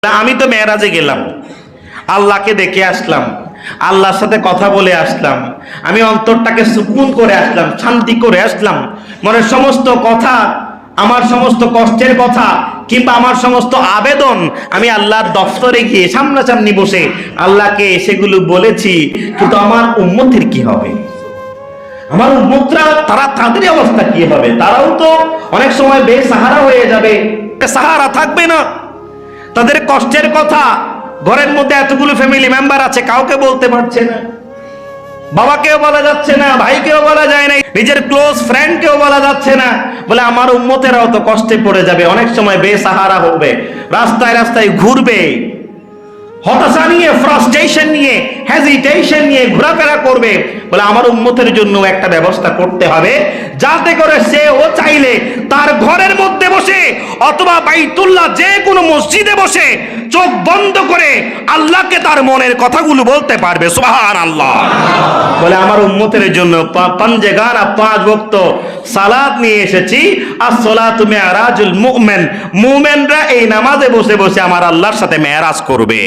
আমি তো মেরাজে গেলাম, আল্লাহকে দেখে আসলাম, আল্লাহর সাথে কথা বলে আসলাম, আমি অন্তরটাকে সুকুন করে আসলাম, শান্তি করে আসলাম। মনের সমস্ত কথা, আমার সমস্ত কষ্টের কথা কিংবা আমার সমস্ত আবেদন আমি আল্লাহর দফতরে গিয়ে সামনাসামনি বসে আল্লাহকে সেগুলো বলেছি। কিন্তু আমার উম্মতের কি হবে? আমার উম্মতরা তাদের অবস্থা কি হবে? তারাও তো অনেক সময় বেসাহারা হয়ে যাবে, সাহারা থাকবে না। তাদের কষ্টের কথা ঘরের মধ্যে এতগুলো ফ্যামিলি মেম্বার আছে, কাউকে বলতে পারছে না, বাবাকেও বলা যাচ্ছে না, ভাইকেও বলা যায় না, নিজের ক্লোজ ফ্রেন্ডকেও বলা যাচ্ছে না। বলে আমার উম্মতেরাও তো কষ্টে পড়ে যাবে, অনেক সময় বেসাহারা হবে, রাস্তায় রাস্তায় ঘুরবে, হতাশা নিয়ে, ফ্রাস্ট্রেশন নিয়ে, হেজিটেশন নিয়ে ঘোরাফেরা করবে। বলে আমার উম্মতের জন্য একটা ব্যবস্থা করতে হবে, যাতে করে সে ও চাইলে তার ঘরের মধ্যে বসে অথবা বাইতুল্লাহ যে কোনো মসজিদে বসে চোখ বন্ধ করে আল্লাহকে তার মনের কথাগুলো বলতে পারবে। সুবহানাল্লাহ। বলে আমার উম্মতের জন্য পাঞ্জেগানা 5 ওয়াক্ত সালাত নিয়ে এসেছি। as-সালাতু মি'রাজুল মুমিন, মুমিনরা এই নামাজে বসে বসে আমার আল্লাহর সাথে মেরাজ করবে।